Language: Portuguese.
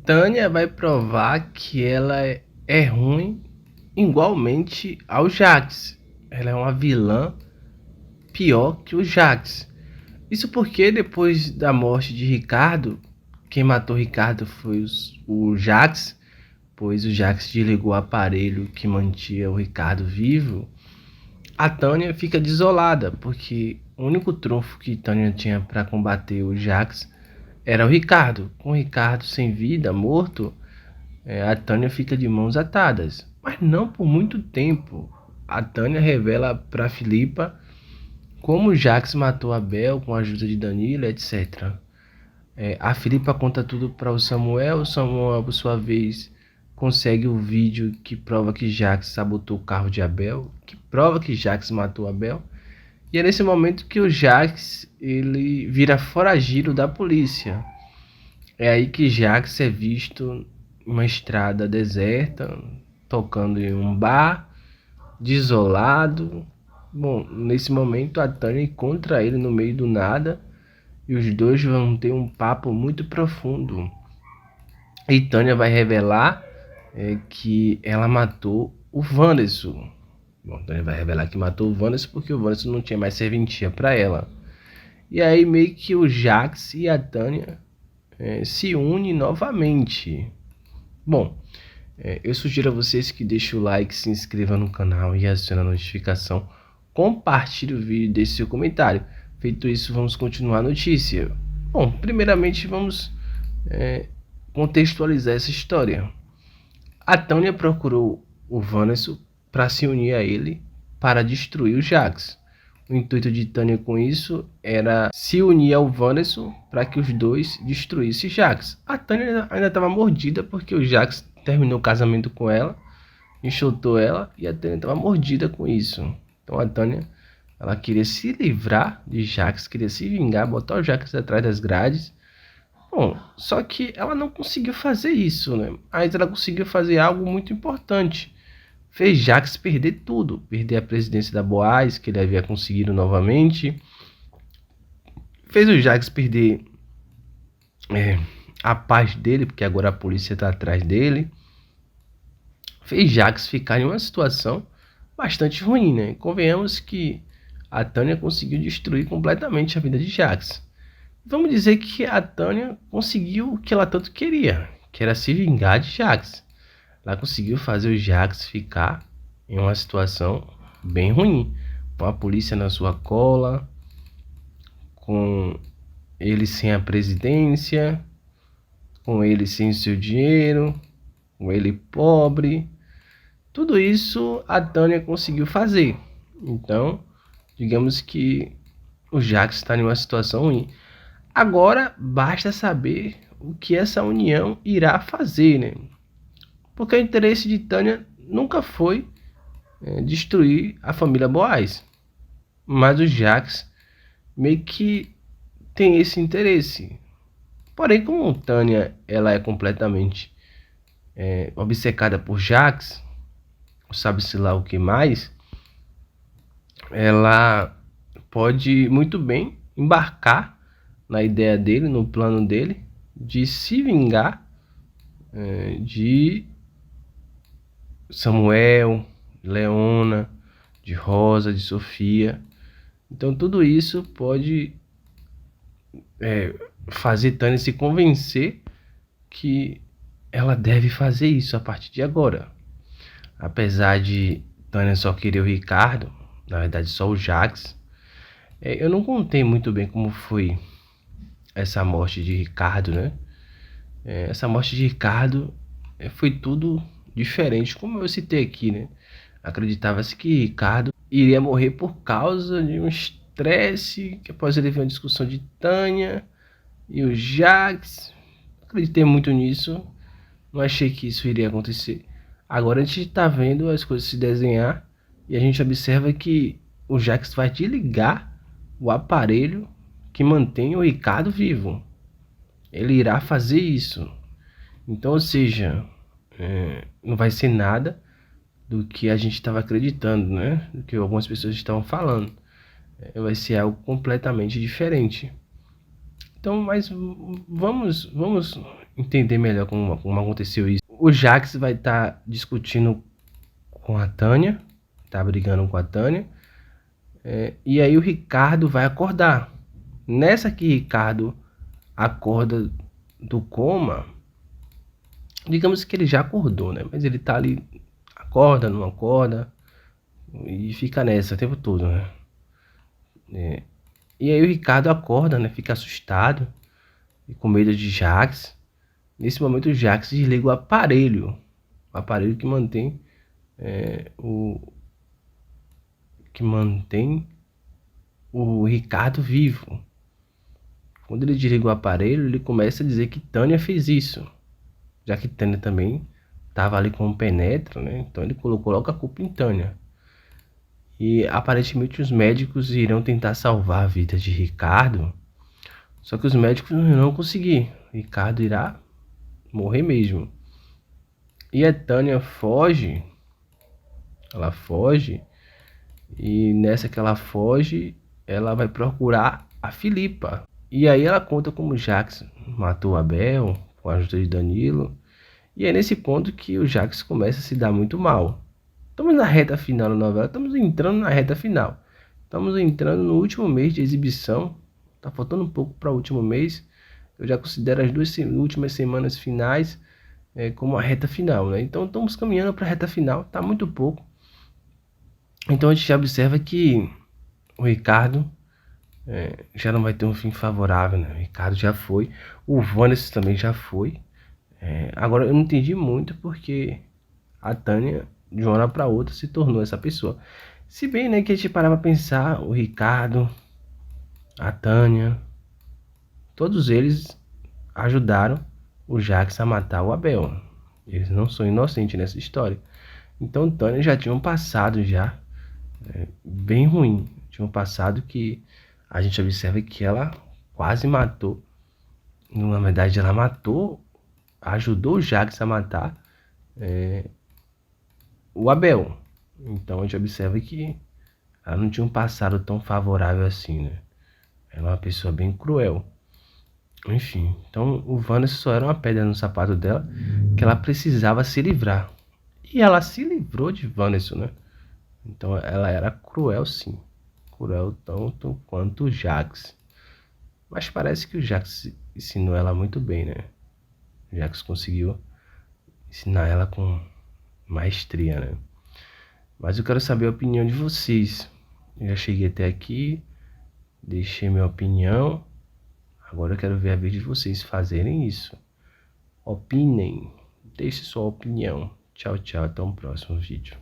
Tânia vai provar que ela é ruim igualmente ao Jax. Ela é uma vilã pior que o Jax. Isso porque depois da morte de Ricardo, quem matou Ricardo foi o Jax, pois o Jax desligou o aparelho que mantinha o Ricardo vivo. A Tânia fica desolada, porque o único trunfo que Tânia tinha para combater o Jax era o Ricardo. Com o Ricardo sem vida, morto, a Tânia fica de mãos atadas. Mas não por muito tempo. A Tânia revela para Filipa como Jax matou Abel com a ajuda de Danilo, etc. A Filipa conta tudo para o Samuel. O Samuel, por sua vez, consegue o vídeo que prova que Jax sabotou o carro de Abel, que prova que Jax matou Abel. E é nesse momento que o Jax ele vira foragido da polícia. É aí que Jax é visto em uma estrada deserta, tocando em um bar, desolado. Bom, nesse momento a Tânia encontra ele no meio do nada e os dois vão ter um papo muito profundo. E Tânia vai revelar que ela matou o Wanderson. Bom, Tânia vai revelar que matou o Wanderson porque o Wanderson não tinha mais serventia para ela. E aí meio que o Jax e a Tânia se unem novamente. Bom, eu sugiro a vocês que deixem o like, se inscrevam no canal e acione a notificação. Compartilhe o vídeo e deixe seu comentário. Feito isso, vamos continuar a notícia. Bom, primeiramente vamos contextualizar essa história. A Tânia procurou o Wanderson para se unir a ele para destruir o Jax. O intuito de Tânia com isso era se unir ao Wanderson para que os dois destruíssem Jax. A Tânia ainda estava mordida porque o Jax terminou o casamento com ela, enxotou ela e a Tânia estava mordida com isso. Então a Tânia ela queria se livrar de Jax, queria se vingar, botar o Jax atrás das grades. Bom, só que ela não conseguiu fazer isso, né? Mas ela conseguiu fazer algo muito importante. Fez Jax perder tudo. Perder a presidência da Boaz, que ele havia conseguido novamente. Fez o Jax perder a paz dele, porque agora a polícia está atrás dele. Fez Jax ficar em uma situação bastante ruim, né? Convenhamos que a Tânia conseguiu destruir completamente a vida de Jax. Vamos dizer que a Tânia conseguiu o que ela tanto queria, que era se vingar de Jax. Ela conseguiu fazer o Jax ficar em uma situação bem ruim, com a polícia na sua cola, com ele sem a presidência, com ele sem seu dinheiro, com ele pobre. Tudo isso a Tânia conseguiu fazer. Então, digamos que o Jax está em uma situação ruim. Agora, basta saber o que essa união irá fazer, né? Porque o interesse de Tânia nunca foi destruir a família Boaz. Mas o Jax meio que tem esse interesse. Porém, como Tânia ela é completamente obcecada por Jax, sabe-se lá o que mais, ela pode muito bem embarcar na ideia dele, no plano dele, de se vingar de Samuel, de Leona, de Rosa, de Sofia. Então tudo isso pode fazer Tânia se convencer que ela deve fazer isso a partir de agora. Apesar de Tânia só querer o Ricardo, na verdade só o Jax, eu não contei muito bem como foi essa morte de Ricardo, né? Essa morte de Ricardo foi tudo diferente, como eu citei aqui, né? Acreditava-se que Ricardo iria morrer por causa de um estresse, que após ele ver uma discussão de Tânia e o Jax. Acreditei muito nisso, não achei que isso iria acontecer. Agora a gente está vendo as coisas se desenhar e a gente observa que o Jax vai desligar o aparelho que mantém o Ricardo vivo. Ele irá fazer isso. Então, ou seja, não vai ser nada do que a gente estava acreditando, né? Do que algumas pessoas estavam falando. Vai ser algo completamente diferente. Então, mas vamos entender melhor como aconteceu isso. O Jax vai estar discutindo com a Tânia, tá brigando com a Tânia, e aí o Ricardo vai acordar. Nessa que Ricardo acorda do coma, digamos que ele já acordou, né? Mas ele tá ali, acorda, não acorda, e fica nessa o tempo todo, né? E aí o Ricardo acorda, né? Fica assustado e com medo de Jax. Nesse momento o Jax desliga o aparelho que mantém o Ricardo vivo. Quando ele desliga o aparelho, ele começa a dizer que Tânia fez isso, já que Tânia também estava ali com o Penetra, né? Então ele colocou logo a culpa em Tânia. E aparentemente os médicos irão tentar salvar a vida de Ricardo, só que os médicos não irão conseguir. Ricardo irá morrer mesmo. E a Tânia foge, ela foge, e nessa que ela foge, ela vai procurar a Filipa. E aí ela conta como Jax matou Abel com a ajuda de Danilo. E é nesse ponto que o Jax começa a se dar muito mal. Estamos na reta final da novela, estamos entrando na reta final. Estamos entrando no último mês de exibição. Tá faltando um pouco para o último mês. Eu já considero as duas últimas semanas finais como a reta final, né? Então estamos caminhando para a reta final, tá muito pouco. Então a gente já observa que o Ricardo já não vai ter um fim favorável, né? O Ricardo já foi, o Vanessa também já foi. Agora eu não entendi muito porque a Tânia, de uma hora para outra, se tornou essa pessoa. Se bem, né, que a gente parava pra pensar, o Ricardo, a Tânia, todos eles ajudaram o Jax a matar o Abel. Eles não são inocentes nessa história. Então Tânia já tinha um passado já bem ruim. Tinha um passado que a gente observa que ela quase matou. Na verdade, ela matou, ajudou o Jax a matar o Abel. Então a gente observa que ela não tinha um passado tão favorável assim, né? Ela é uma pessoa bem cruel. Enfim, então o Vanessa só era uma pedra no sapato dela que ela precisava se livrar. E ela se livrou de Vanessa, né? Então ela era cruel sim. Cruel tanto quanto o Jax. Mas parece que o Jax ensinou ela muito bem, né? O Jax conseguiu ensinar ela com maestria, né? Mas eu quero saber a opinião de vocês. Eu já cheguei até aqui, deixei minha opinião. Agora eu quero ver a vez de vocês fazerem isso. Opinem, deixe sua opinião. Tchau, tchau, até o próximo vídeo.